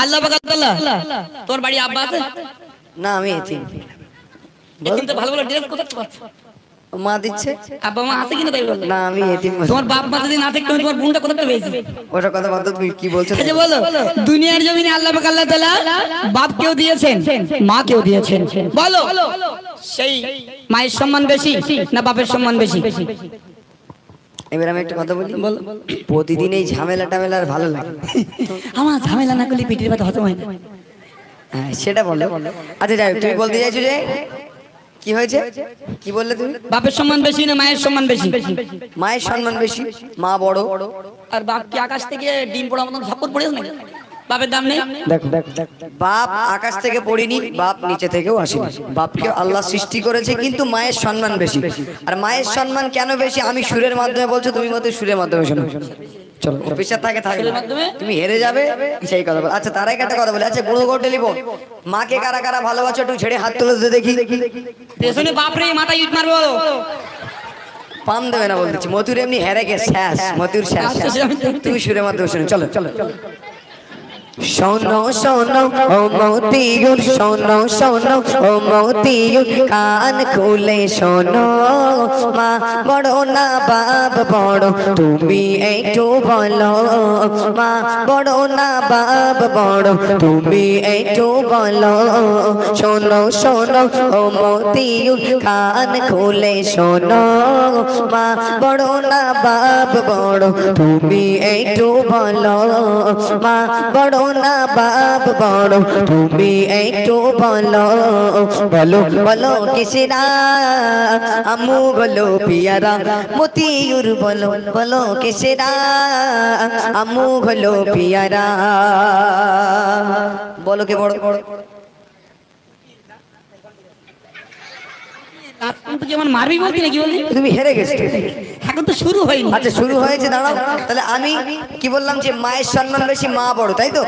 আল্লাহ পাক আল্লাহ তোর বাড়ি আব্বা আছে না আমি এতিম। এতিম তো ভালো ভালো ড্রেস কোথা থেকে পাচ্ছ? মা দিচ্ছে। আব্বা মা আছে কিনা তাই বল। না আমি এতিম। তোমার বাপ মা যদি না থাকতো তোমার বোনটা কোথা থেকে পেয়েছে? ওটা কথা বলতো, তুমি কি বলছো? আচ্ছা বলো, দুনিয়ার জমিনে আল্লাহ পাক আল্লাহ তাআলা বাপ কেউ দিয়েছেন, মা কেউ দিয়েছেন, বলো সেই মায়ের সম্মান বেশি না বাপের সম্মান বেশি? এবার আমি একটা কথা বলি, প্রতিদিন এই ঝামেলা টামেলা আর ভালো লাগে। আমার ঝামেলা না করলে পেটের ব্যথা হজম হয় না। হ্যাঁ সেটা বলো। আচ্ছা যাই হোক, তুমি বলতে চাইছো যে কি হয়েছে, কি বললে তুমি? বাপের সম্মান বেশি না মায়ের সম্মান বেশি? মায়ের সম্মান বেশি, মা বড়। আর বাপ কি আকাশ থেকে ডিম পড়া মতন ঝাপড় পড়েছে নাকি? বাপের দাম নেই। দেখো বাপ আকাশ থেকে পড়িনি, বাপ নিচে থেকেও আসেনি। বাপকে আল্লাহ সৃষ্টি করেছে, কিন্তু মায়ের সম্মান বেশি। আর মায়ের সম্মান কেন বেশি আমি সুরের মাধ্যমে বলছো, তুমি মতো সুরের মাধ্যমে শোনো। চলো অফিসার থাকে তুমি হেরে যাবে সেই কথা বল। আচ্ছা তার আগে একটা কথা বলে, আচ্ছা বুড়ো গোটে লিবো, মাকে কারা কারা ভালোবাসো একটু ছেড়ে হাত তুলে দেখি। পেছনে বাপরে মাথা ইট মারবো। পাম দেবে না বলতেছি, মতুর এমনি হেরে গে শেষ, মতুর শেষ। তুমি সুরের মাধ্যমে শোনো। চলো চলো শোনো শোনো ও মতিউর, শোনো শোনো ও মতিউর, কান খুলে শোনো, মা বড় না বাপ বড়, তুমি একটু বলো, মা বড় না বাপ বড়, তুমি একটু বলো। শোনো শোনো ও মতিউর, কান খুলে শোনো, মা বড় না বাপ বড়, তুমি একটু বলো, মা বড় না বাপ বড়, তুমি একটু বলো। বলো বলো কিসেরা আমু বলো পিয়ারা, মতিউর বলো বলো কিসেরা আমু বলো পিয়ারা। বলো কে বড়? মারবি বলবি নাকি বললি? তুমি হেরে গেছো, এখন তো শুরু হয়নি। আচ্ছা শুরু হয়েছে, দাঁড়াও। তাহলে আমি কি বললাম যে মায়ের সম্মান বেশি, মা বড়, তাই তো?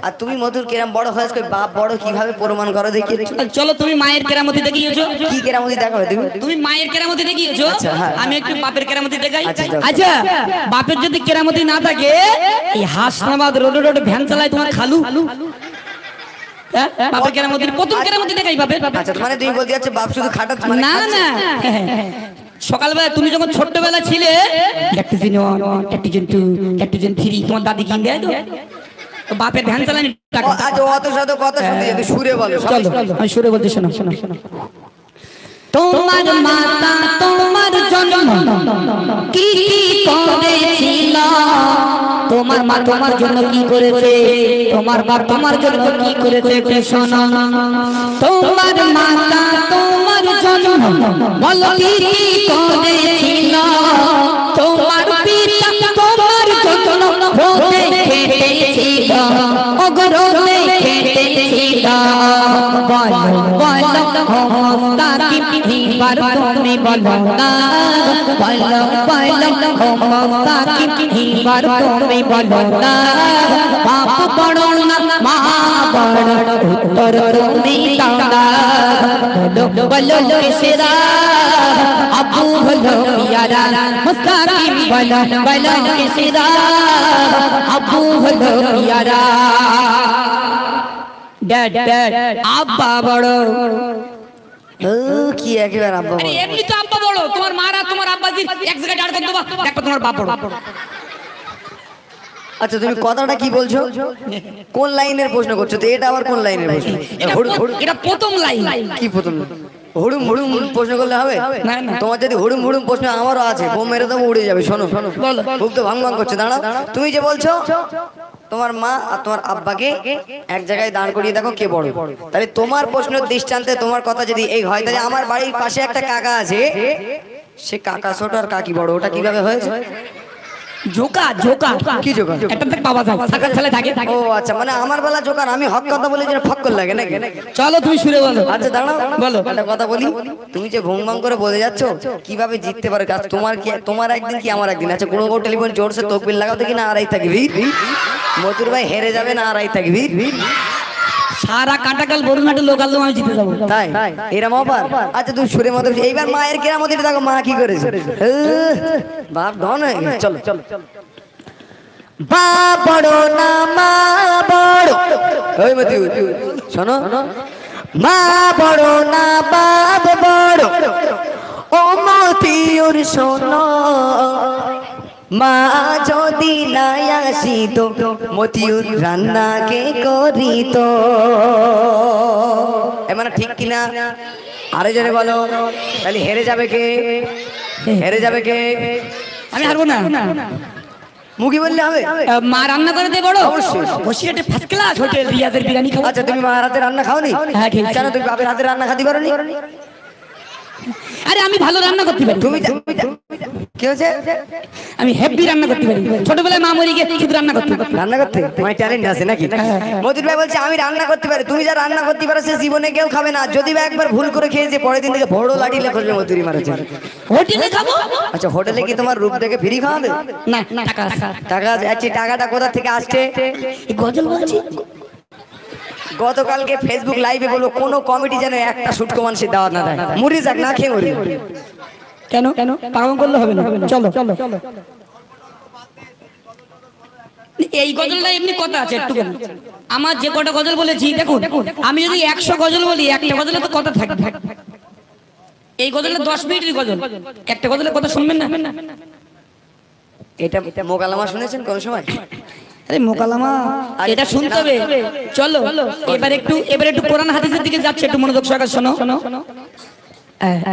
আর তুমি মধুর কেরাম বড় হয়েছে, বাপ বড় কিভাবে প্রমাণ করো দেখি। চলো তুমি মায়ের কেরামতি দেখিয়েছো। কি কেরামতি দেখাবে তুমি? তুমি মায়ের কেরামতি দেখিয়েছো, আমি একটু বাপের কেরামতি দেখাই। আচ্ছা বাপের যদি কেরামতি না থাকে, এই হাসনাবাদ রোডে রোডে ভ্যান চালায় তোমার খালু। বাপের কেরামতির প্রথম কেরামতি দেখাই বাপের। আচ্ছা মানে তুমি বলতে যাচ্ছ বাপ শুধু খাটাচ্ছে? না না, সকালবেলা তুমি যখন ছোট্টবেলা ছিলে, ল্যাকটোজেন 1, ল্যাকটোজেন 2, ল্যাকটোজেন 3 তোমার দাদি কিনে দেয় তো বাপের ভ্যান চালানি টাকা। আচ্ছা অত শত কথা শুনতে যাবে, সুরে বলো। চলো আমি সুরে বলছি, শোনো শোনো শোনো। তোমার মাতা তোমার জন্ম কি কি করেছিল, তোমার মা তোমার জন্য কি করেছে, তোমার বাপ তোমার জন্য কি করেছে, শোনো। তোমার মাতা তোমার জন্ম বলো কি কি করেছিল, তোমার পিতা তোমার জন্য রোদে খেটেছিল, অগরোদে খেটেছিল। বলো বলো মুস্তাকিম হিবার তুমি বলো না, বলো বলো মুস্তাকিম হিবার তুমি বলো না। বাপ বড় না মা বড়, উত্তর তুমি দাও না। বলো বলো কিসেরা আবু বলো পিয়ারা, মুস্তাকিম বলো বলো কিসেরা আবু বলো পিয়ারা। ড্যাড ড্যাড আব্বা বড়। কি একেবারে আব্বা বড়? এমনি তো আব্বা বড়, তোমার মারা তোমার আব্বাজি এক জায়গায় দাঁড় করে দেবা, দেখো তোমার বাপ বড়। আচ্ছা তুমি কথাটা কি বলছো, কোন লাইনের প্রশ্ন করছো তো? এটা আবার কোন লাইনের প্রশ্ন? এটা প্রথম লাইন। কি প্রথম? হুড়ুম হুড়ুম প্রশ্ন করলে হবে? তোমার যদি হুড়ুম হুড়ুম প্রশ্ন আমারও আছে, বোম মেরে দেবো, উড়ে যাবে। শোনো শোনো, খুব তো ভাঙ ভাঙ করছে। দাঁড়াও, তুমি যে বলছো তোমার মা আর তোমার আব্বাকে এক জায়গায় দাঁড় করিয়ে দেখো কে বড়, তাহলে তোমার প্রশ্নের দৃষ্টান্তে তোমার কথা যদি এই হয়, তাহলে আমার বাড়ির পাশে একটা কাকা আছে, সে কাকা ছোট আর কাকি বড়, ওটা কিভাবে হয়েছে? জোকা জোকা কি জোকা? একটা থেকে বাবা যায় সাকার ছেলে থাকে। ও আচ্ছা, মানে আমার বেলা জোকার, আমি হক কথা বলে যেন ফক্কর লাগে নাকি? চলো তুমি সুরে বলো। আচ্ছা দাঁড়াও বলো, একটা কথা বলি। তুমি যে ভং ভং করে বলে যাচ্ছ কিভাবে জিততে পারে কাজ, তোমার কি তোমার একদিন কি আমার একদিন? আচ্ছা কোনো টেলিফোন জোরসে তকবির লাগাও দেখি না, আড়াই থাকবি মতুর ভাই হেরে যাবে না, আড়াই থাকবি। সারা কাটাকাল বরুণাটে লোকাল আমি জিতে যাবো, তাই এরম অফার? আচ্ছা তুমি সুরে মতো এইবার মায়ের কেরামতি দেখো, মা কি করেছে। বাপ ধন হয়ে গেছে। চলো চলো। বাপ বড় না মা বড়, ওই মতি শোনো, মা বড় না বাপ বড়, ও মতিউর শোনো, মা যদি না আসিত মতিউর রান্না কে করিত। মানে ঠিক কিনা আরে জনে বলো, তাহলে হেরে যাবে কে? হেরে যাবে কে? আমি হারবো না। মুখি বললে হবে? মা রান্না করে দে বড়, অবশ্যই। বসে একটা ফার্স্ট ক্লাস হোটেল রিয়াজের বিরিয়ানি খাবো। আচ্ছা তুমি মার হাতে রান্না খাওনি? হ্যাঁ খেয়েছি। কেন তুমি বাপের হাতে রান্না খাতে পারোনি? আরে আমি ভালো রান্না করতে পারি। তুমি কি হয়েছে? আমি হেভি রান্না করতে পারি। ছোটবেলায় মা মরে গিয়ে শুধু রান্না করতে পারি। রান্না করতে তোমার ট্যালেন্ট আছে নাকি? মতিউর ভাই বলছে আমি রান্না করতে পারি। তুমি যা রান্না করতে পারো সে জীবনে কেউ খাবে না। যদি বা একবার ভুল করে খেয়েছে পরের দিন থেকে বড় লাঠি লেখবে মতিউরি মারাছে। হোটেলে খাবো। আচ্ছা হোটেলে কি তোমার রূপ দেখে ফ্রি খাওয়াবে? না টাকা আছে। টাকা আছে। টাকাটা কোথা থেকে আসছে? এই গজল বলছি। গতকালকে ফেসবুক লাইভে বলবো কোন কমিটি যেন একটা শুটকো মানুষের দাওয়াত না দেয়। মুড়ি যাক না খেয়ে মরি। কেন পাগল করলে হবে না? চলো এই গজলটা এমনি কথা আছে একটু। আমার যে কটা গজল বলেছি দেখুন, আমি যদি 100 গজল বলি একটা গজলে তো কথা থাকবে। এই গজলটা 10 মিনিটের গজল, একটা গজলে কথা শুনবেন না? এটা মোকালামা শুনেছেন কোন সময়? আরে মোকালামা এটা শুনতে হবে। চলো এবার একটু কোরআন হাদিসের দিকে যাচ্ছে, একটু মনোযোগ সহকারে শোনো।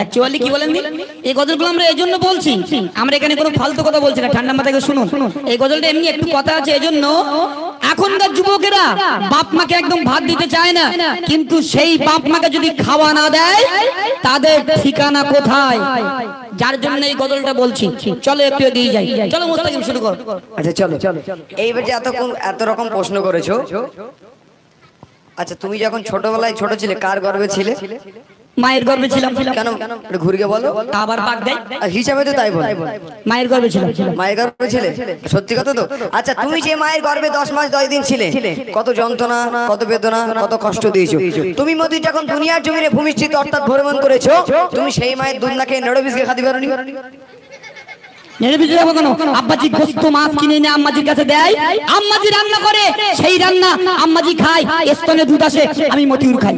অ্যাকচুয়ালি কি বলেন, এই গজলগুলো আমরা এই জন্য বলছি, আমরা এখানে কোনো ফালতু কথা বলছি না, ঠান্ডা মাথায় শুনুন। এই গজলটা এমনি একটু কথা আছে এজন্য। এখনকার যুবকেরা বাপ মাকে একদম ভাত দিতে চায় না, কিন্তু সেই বাপ মাকে যদি খাওয়া না দেয় তাদের ঠিকানা কোথায়? যার জন্য এই গজলটা বলছি। চলো একটু এগিয়ে যাই। চলো মুস্তাকিম শুরু কর। আচ্ছা চলো। এইবার যে এত রকম প্রশ্ন করেছো, আচ্ছা তুমি যখন ছোটবেলায় ছোট ছিলে কার গর্ভে ছিলে? মায়ের গর্ভে ছিলাম। কেন ঘুরিয়ে বলো? আবার পাক দেয় হিসাবে তো তাই বল। মায়ের গর্ভে ছিলাম। মায়ের গর্ভে ছিলে? সত্যি কথা তো? আচ্ছা তুমি যে মায়ের গর্ভে 10 মাস 10 দিন ছিলে, কত যন্ত্রণা, কত বেদনা, কত কষ্ট দিয়েছো। তুমি মতি যখন দুনিয়ার জমিনে ভূমিষ্ঠিত অর্থাৎ ভ্রমণ করেছো, তুমি সেই মায়ের দুধ না খেয়ে নেড়ে বিস্কে খাতে পারোনি? আব্বাজি গোস্ত মাছ কিনে এনে আম্মাজির কাছে দেয়, আম্মাজি রান্না করে, সেই রান্না আম্মাজি খায়, স্তনে দুধ আসে, আমি মতিউর খাই।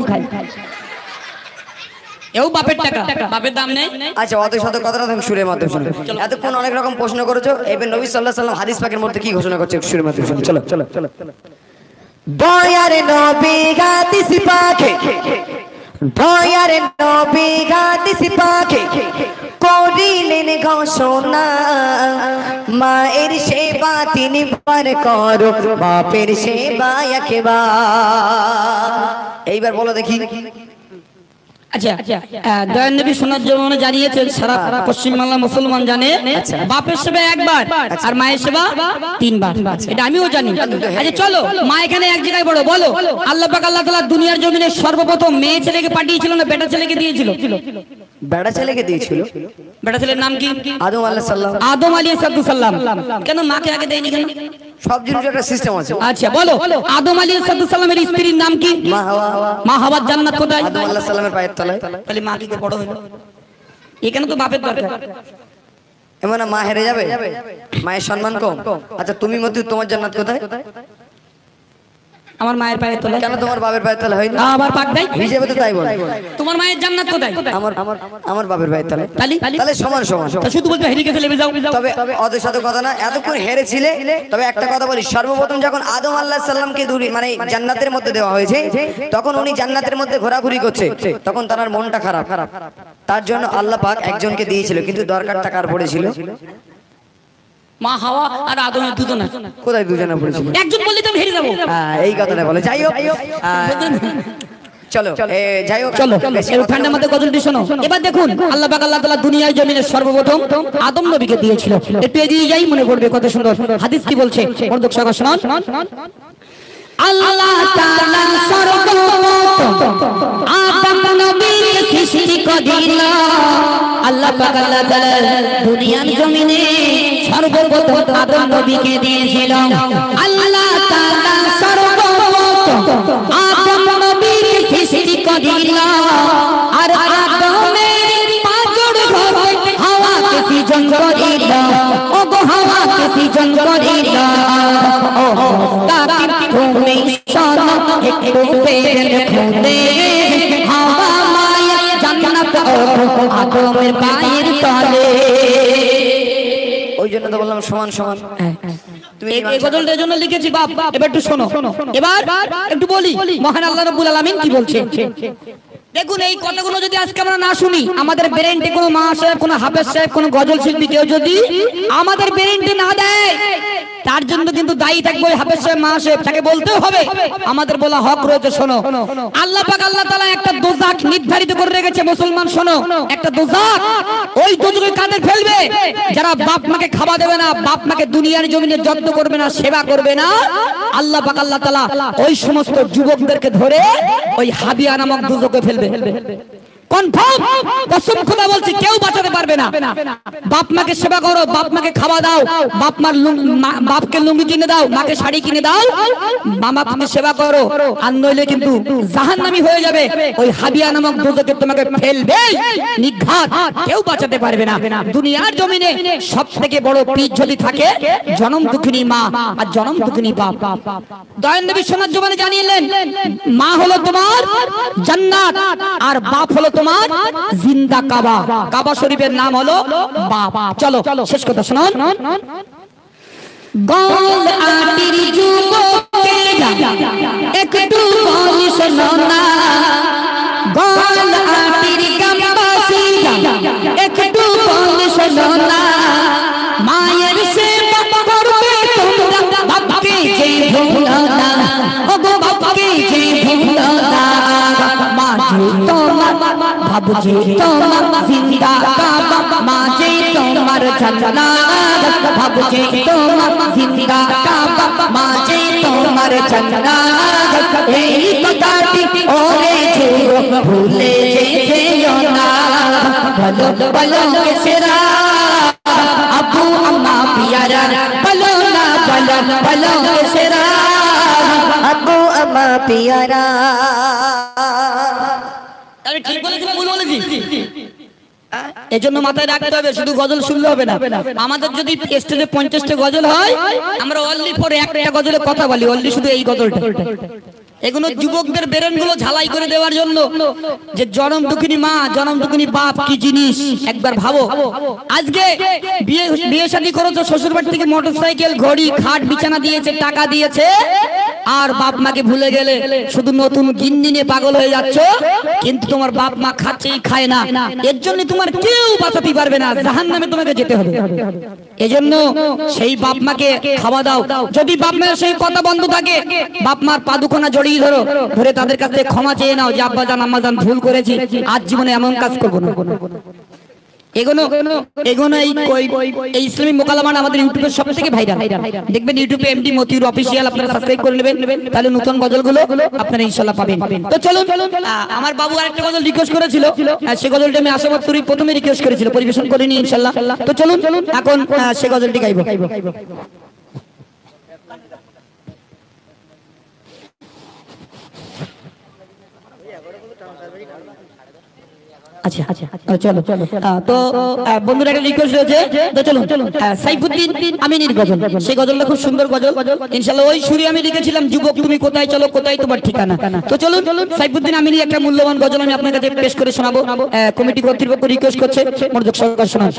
এও বাপের টাকা, বাপের দাম নেই। আচ্ছা অত শত কথাটা তুমি সুরের মাধ্যমে শুনো। এতক্ষণ অনেক রকম প্রশ্ন করেছো, এবার নবী সাল্লাল্লাহু আলাইহি ওয়াসাল্লাম হাদিস পাকের মধ্যে কি ঘোষণা করছে সুরের মাধ্যমে শুনো। চলো দয়ার নবী হাদিস পাকে, দয়ার নবী হাদিস পাকে করিলেন ঘোষণা, মায়ের সেবা 3 বার করো, বাপের সেবা একবার। এইবার বলো দেখি। আচ্ছা দয়ার নবী শোনার জন্য জানিয়েছেন সারা পশ্চিমবাংলা মুসলমান জানে বাপের সেবা 1 বার আর মায়ের সেবা 3 বার। এটা আমিও জানি। আচ্ছা চলো মা এখানে এক জায়গায় বড় বলো, আল্লাহ পাক আল্লাহ তাআলা দুনিয়ার জমিনে সর্বপ্রথম মেয়ে ছেলেকে পাঠিয়েছিল না বেটা ছেলেকে দিয়েছিল? বেটা ছেলেকে দিয়েছিল। বেটা ছেলের নাম কি? আদম আলাইহিস সালাম। আদম আলাইহিস সালাম। কেন মাকে আগে দেয়নি কেন? সব জিনিসের একটা সিস্টেম আছে। আচ্ছা বলো আদম আলাইহিস সালামের স্ত্রীর নাম কি? মা হাওয়া। মা হাওয়ার জান্নাত কোথায়? আদম আলাইহিস সালামের পায়ের তলায়। তাহলে মা কি বড় হলো? এখানে তো বাপের দরকার। এমন মা হেরে যাবে? মায়ের সম্মান কম? আচ্ছা তুমি মতি তোমার জান্নাত কোথায়? আমার মায়ের পায়ের তলায়। কেন তোমার বাবার পায়ের তলায় হয়নি? আবার পাক দেয় হিসেবে তো তাই বল। তোমার মায়ের জান্নাত কোথায়? আমার বাবার পায়ের তলায়। তাহলে সমান সমান। তো শুধু বলতে হেরে গেছে লেবে যাও। তবে অত শত কথা না, এতক্ষণ হেরেছিলে। তবে একটা কথা বলি, সর্বপ্রথম যখন আদম আলাইহিস সালামকে মানে জান্নাতের মধ্যে দেওয়া হয়েছে, তখন উনি জান্নাতের মধ্যে ঘোরাঘুরি করছে, তখন তার মনটা খারাপ। তার জন্য আল্লাহ পাক একজনকে দিয়েছিল, কিন্তু দরকারটা কার পড়েছিল? মা হাওয়া আর আদমের দুজনা। কোথায় দুজনা পড়েছিল? একজন বললে তো হেরে যাবো। এই কথাটা বলে। যাই হোক চলো যাই হোক চলো ঠান্ডা মাথায় গজলটি শোনো। এবার দেখুন আল্লাহ পাক আল্লাহ তাআলা দুনিয়ার জমিনে সর্বপ্রথম আদম নবীকে দিয়েছিল। একটু এগিয়ে যাই, মনে পড়বে কত সুন্দর হাদিস কি বলছে। মনোযোগ সহকারে শুনুন। আল্লাহ তাআলা সর্বপ্রথম আদম নবীকে সৃষ্টি করিল। আল্লাহ পাক আল্লাহ তাআলা দুনিয়ার জমিনে সর্বপ্রথম আদম নবীকে দিয়েছিল। আল্লাহ তাআলা সর্বপ্রথম আদম নবীকে সৃষ্টি করিল, আর আদমের পাঁজর ধরে হাওয়াকে সৃজন করিল। ও গো হাওয়াকে সৃজন করিল। ও মুস্তাকিম তুমি শোনো, হে একটু পেলে খুদে হাওয়া মায়া জান্নাত আদমের পায়ের তলে। ওই জন্য তো বললাম সমান সমান। এই গজলটার জন্য লিখেছি বাপ। এবার একটু শোনো, এবার একটু বলি মহান আল্লাহ রাব্বুল আলামিন কি বলছে। দেখুন এই কথাগুলো যদি আজকে আমরা না শুনি, আমাদের ব্রেনটে কোনো মা সাহেব, কোনো হাফেজ সাহেব, কোনো গজল শিল্পী কেউ যদি আমাদের ব্রেনটে না দেয়, তার জন্য কিন্তু দায়ী থাকবে ওই হাফেজ সাহেব, মা সাহেব। তাকে বলতেও হবে, আমাদের বলা হক রয়েছে। শোনো, আল্লাহ পাক আল্লাহ তাআলা একটা দোজাখ নির্ধারিত করে রেখেছে মুসলমান। শোনো, একটা দোজাখ, ওই দোজখে কাদের ফেলবে? যারা বাপ মাকে খাওয়া দেবে না, বাপ মাকে দুনিয়ার জমিনে যত্ন করবে না, সেবা করবে না, আল্লাহ পাক আল্লাহ তাআলা ওই সমস্ত যুবকদেরকে ধরে ওই হাবিয়া নামক দোজখে ফেলবে। কনফার্ম, কসম খোদা বলছি, কেউ বাঁচাতে পারবে না। বাপ মাকে সেবা করো, বাপ মাকে খাওয়া দাও, বাপকে লুঙ্গি কিনে দাও, মাকে শাড়ি কিনে দাও, মামা তুমি সেবা করো, আর নইলে কিন্তু জাহান্নামী হয়ে যাবে। ওই হাবিয়া নামক দোজখে তোমাকে ফেলবে নিঘাত, কেউ বাঁচাতে পারবে না। দুনিয়ার জমিনে সবথেকে বড় পিঠ যদি থাকে, জনম দুঃখিনী মা আর জনম দুঃখিনী বাপ। দয়ান নবী সোনার জবানে জানিয়েলেন, মা হলো তোমার জান্নাত আর বাপ হলো তোমার জিন্দা কাবা। কাবা শরীফের নাম হলো বাপ। চলো শেষ কথা শুনুন। গোল আটির যুবকেরা একটু বলি শোনো না, গোল আটির গ্রামবাসীরা একটু বলি শোনো না, মায়ের সেবা করবে তোমরা, বাপকে যে ভুলো না, ও গো বাপকে যে ভুলো না, মা যে তোমার ভাবছে তোমার জিন্দা কাবা, মা যে তোমার জান্নাত, ভাবছে তোমার জিন্দা কাবা, মা যে তোমার জান্নাত। এই কথাটি ওরে যুবক ভুলে যেও না, বলো বলো সেরা আবু আম্মা পিয়ারা, বলো না বলো বলো সেরা আব্বু আম্মা পিয়ারা। আমি ঠিক বলেছি না ভুল বলেছি? এজন্য মাথায় রাখতে হবে, শুধু গজল শুনলে হবে না। আমাদের যদি স্টেজে 50টা গজল হয়, আমরা অনলি ফর একটা গজলে কথা বলি, অনলি শুধু এই গজলটা। এগুলো যুবকদের ব্রেন গুলো ঝালাই করে দেওয়ার জন্য, যে জনম দুঃখিনী মা, জনম দুঃখিনী বাপ কি জিনিস একবার ভাবো। আজকে বিয়ে শাদী করেছো, শ্বশুর বাড়ি থেকে মোটরসাইকেল, ঘড়ি, খাট, বিছানা দিয়েছে, টাকা দিয়েছে, আর বাপ মাকে ভুলে গেলে শুধু নতুন গিন্নি নিয়ে পাগল হয়ে যাচ্ছ, কিন্তু তোমার বাপ মা খাচ্ছেই খায় না। এর জন্য তোমার কেউ বাঁচাতে পারবে না, জাহান্নামে তোমাকে যেতে হবে। এজন্য সেই বাপ মাকে খাওয়া দাও। যদি বাপ মায়ের সেই কথা বন্ধ থাকে, বাপ মার পা দুখানা জড়িয়ে ধরো, ধরে তাদের কাছে ক্ষমা চেয়ে নাও যে আব্বা জান আম্মা জান ভুল করেছি, আজ জীবনে এমন কাজ করবো না। এগুলো এই ইসলামী মোকালামান আমাদের ইউটিউবে সবথেকে ভাইরাল। দেখবেন ইউটিউবে এমডি মতিউর অফিশিয়াল, আপনারা সাবস্ক্রাইব করে নেবেন, তাহলে নতুন গজলগুলো আপনারা ইনশাআল্লাহ পাবেন। তো চলুন, আমার বাবু আরেকটা গজল রিকোয়েস্ট করেছিল, সেই গজলটা আমি আশাবাদ করি প্রথমে রিকোয়েস্ট করেছিল, পরিবেশন করিনি ইনশাআল্লাহ। তো চলুন এখন সেই গজলটি গাইবো। আচ্ছা চলো তো বন্ধুরা একটা রিকোয়েস্ট রয়েছে, তো চলুন সাইফুদ্দিন আমিনীর গজল, সেই গজলটা খুব সুন্দর গজল ইনশাআল্লাহ। ওই সুরে আমি লিখেছিলাম, যুবক তুমি কোথায় চলো, কোথায় তোমার ঠিকানা। তো চলুন সাইফুদ্দিন আমিনী একটা মূল্যবান গজল আমি আপনার কাছে পেশ করে শোনাবো। কমিটি কর্তৃপক্ষ রিকোয়েস্ট করছে, মনোযোগ সহকারে শোনান।